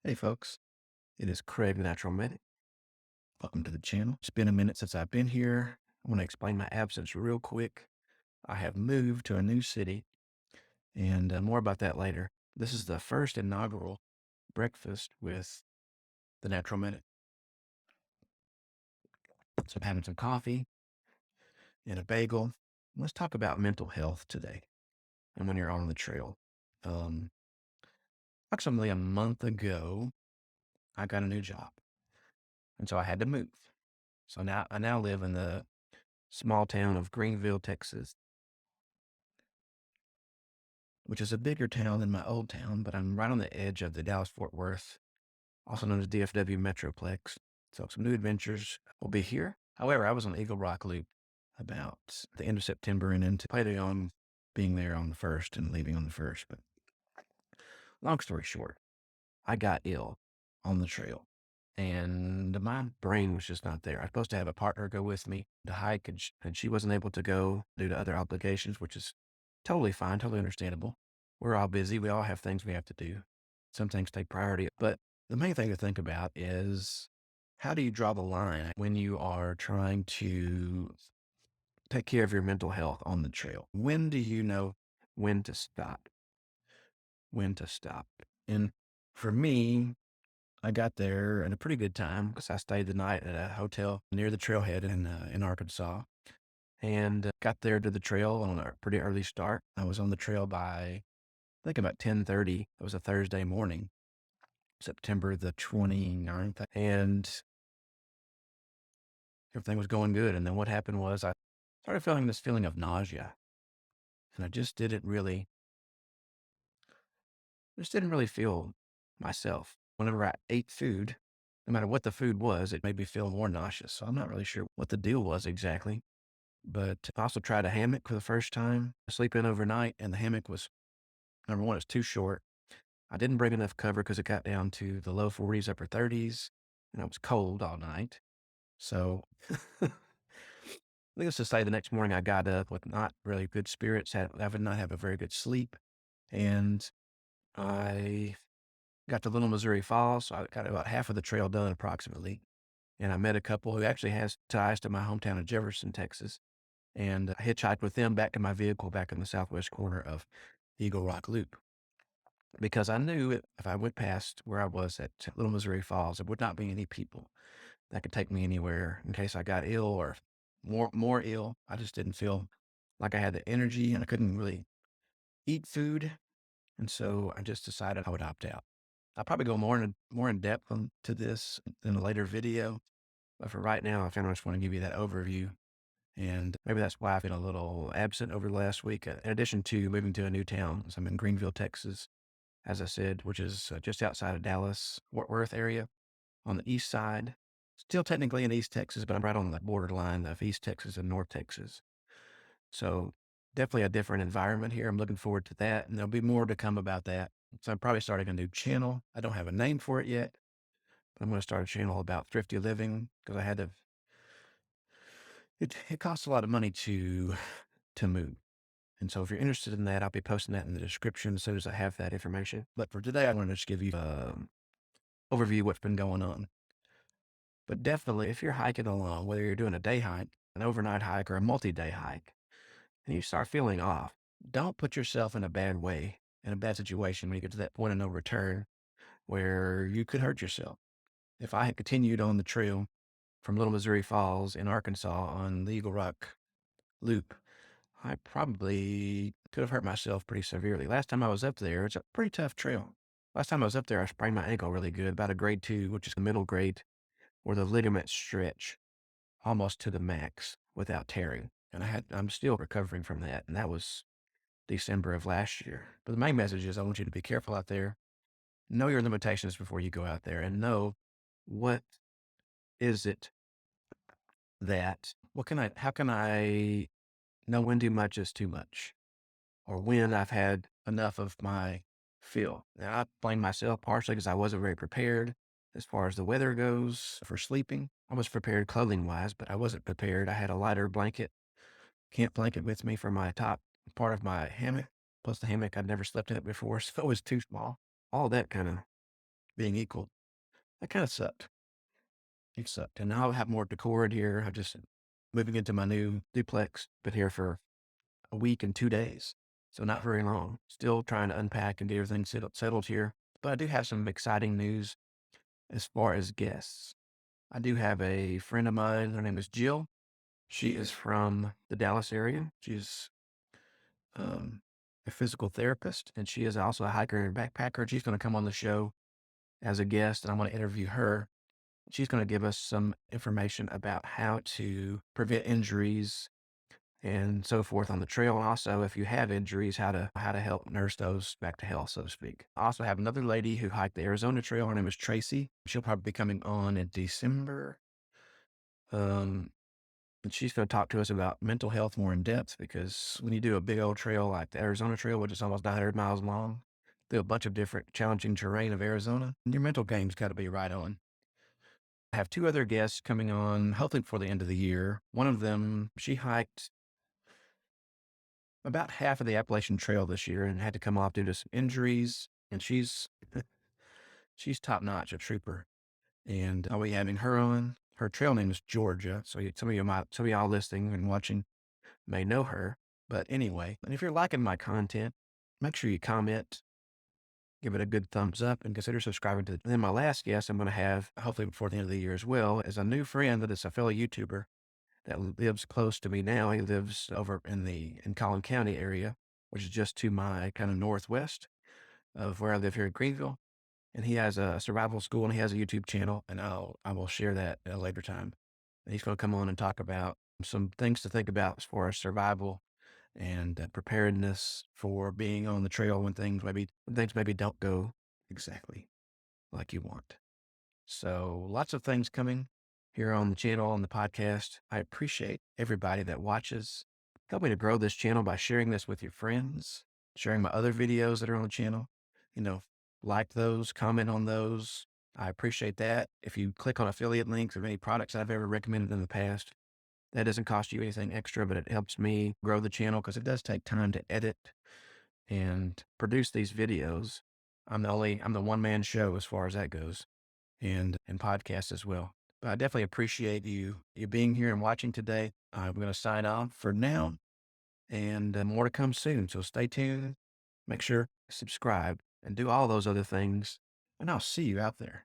Hey folks, it is Craig, the Natural Medic. Welcome to the channel. It's been a minute since I've been here. I want to explain my absence real quick. I have moved to a new city, and more about that later. This is the first inaugural breakfast with the Natural Medic. So I'm having some coffee and a bagel. Let's talk about mental health today and when you're on the trail. Um, Approximately a month ago, I got a new job, and so I had to move. So now I live in the small town of Greenville, Texas, which is a bigger town than my old town, but I'm right on the edge of the Dallas-Fort Worth, also known as DFW Metroplex. So some new adventures will be here. However, I was on Eagle Rock Loop about the end of September and into planning on being there on the 1st and leaving on the 1st. But long story short, I got ill on the trail and my brain was just not there. I was supposed to have a partner go with me to hike, and she wasn't able to go due to other obligations, which is totally fine, totally understandable. We're all busy. We all have things we have to do. Some things take priority. But the main thing to think about is, how do you draw the line when you are trying to take care of your mental health on the trail? When do you know when to stop? When to stop? And for me, I got there in a pretty good time because I stayed the night at a hotel near the trailhead in Arkansas, and got there to the trail on a pretty early start. I was on the trail by, I think, about 10:30. It was a Thursday morning, September the 29th, and everything was going good. And then what happened was I started feeling this feeling of nausea, and I just didn't really feel myself. Whenever I ate food, no matter what the food was, it made me feel more nauseous. So I'm not really sure what the deal was exactly. But I also tried a hammock for the first time, sleep in overnight, and the hammock was, number one, it's too short. I didn't bring enough cover because it got down to the low 40s, upper 30s, and it was cold all night. So needless to say, the next morning I got up with not really good spirits. I did not have a very good sleep, and I got to Little Missouri Falls. So I got about half of the trail done approximately, and I met a couple who actually has ties to my hometown of Jefferson, Texas. And I hitchhiked with them back to my vehicle back in the southwest corner of Eagle Rock Loop, because I knew if I went past where I was at Little Missouri Falls, there would not be any people that could take me anywhere in case I got ill or more ill. I just didn't feel like I had the energy, and I couldn't really eat food. And so I just decided I would opt out. I'll probably go more in depth to this in a later video. But for right now, I kind of just want to give you that overview. And maybe that's why I've been a little absent over the last week, in addition to moving to a new town. So I'm in Greenville, Texas, as I said, which is just outside of Dallas, Fort Worth area on the east side. Still technically in East Texas, but I'm right on the borderline of East Texas and North Texas. So definitely a different environment here. I'm looking forward to that. And there'll be more to come about that. So I'm probably starting a new channel. I don't have a name for it yet, but I'm going to start a channel about thrifty living because it costs a lot of money to move. And so if you're interested in that, I'll be posting that in the description as soon as I have that information. But for today, I wanted to just give you an overview of what's been going on. But definitely, if you're hiking along, whether you're doing a day hike, an overnight hike, or a multi-day hike, and you start feeling off, don't put yourself in a bad way, in a bad situation when you get to that point of no return where you could hurt yourself. If I had continued on the trail from Little Missouri Falls in Arkansas on the Eagle Rock Loop, I probably could have hurt myself pretty severely. Last time I was up there, it's a pretty tough trail. Last time I was up there, I sprained my ankle really good, about a grade 2, which is the middle grade, where the ligaments stretch almost to the max without tearing. And I'm still recovering from that. And that was December of last year. But the main message is I want you to be careful out there. Know your limitations before you go out there, and know what is it how can I know when too much is too much, or when I've had enough of my fill. Now, I blame myself partially because I wasn't very prepared as far as the weather goes for sleeping. I was prepared clothing wise, but I wasn't prepared. I had a lighter blanket, camp blanket with me for my top part of my hammock. Plus the hammock, I'd never slept in it before, so it was too small. All that kind of being equal. That kind of sucked. It sucked. And now I'll have more decor in here. I'm just moving into my new duplex, been here for a week and 2 days. So not very long. Still trying to unpack and get everything settled here. But I do have some exciting news as far as guests. I do have a friend of mine. Her name is Jill. She is from the Dallas area. She's um, a physical therapist, and she is also a hiker and backpacker. And she's going to come on the show as a guest, and I want to interview her. She's going to give us some information about how to prevent injuries and so forth on the trail. And also, if you have injuries, how to help nurse those back to health, so to speak. I also have another lady who hiked the Arizona Trail. Her name is Tracy. She'll probably be coming on in December. Um, and she's going to talk to us about mental health more in depth, because when you do a big old trail like the Arizona Trail, which is almost 900 miles long, through a bunch of different challenging terrain of Arizona, your mental game's got to be right on. I have two other guests coming on, hopefully before the end of the year. One of them, she hiked about half of the Appalachian Trail this year and had to come off due to some injuries. And she's top notch, a trooper. And I'll be having her on. Her trail name is Georgia. So some of y'all listening and watching may know her. But anyway, and if you're liking my content, make sure you comment, give it a good thumbs up, and consider subscribing to it. And then my last guest I'm going to have, hopefully before the end of the year as well, is a new friend that is a fellow YouTuber that lives close to me now. He lives over in Collin County area, which is just to my kind of northwest of where I live here in Greenville. And he has a survival school and he has a YouTube channel, and I will share that at a later time. And he's going to come on and talk about some things to think about as far as survival and preparedness for being on the trail when things maybe don't go exactly like you want. So lots of things coming here on the channel, on the podcast. I appreciate everybody that watches. Help me to grow this channel by sharing this with your friends, sharing my other videos that are on the channel. You know, like those, comment on those. I appreciate that. If you click on affiliate links of any products I've ever recommended in the past, that doesn't cost you anything extra, but it helps me grow the channel because it does take time to edit and produce these videos. I'm the one man show as far as that goes, and podcasts as well. But I definitely appreciate you being here and watching today. I'm going to sign off for now, and more to come soon. So stay tuned. Make sure to subscribe and do all those other things, and I'll see you out there.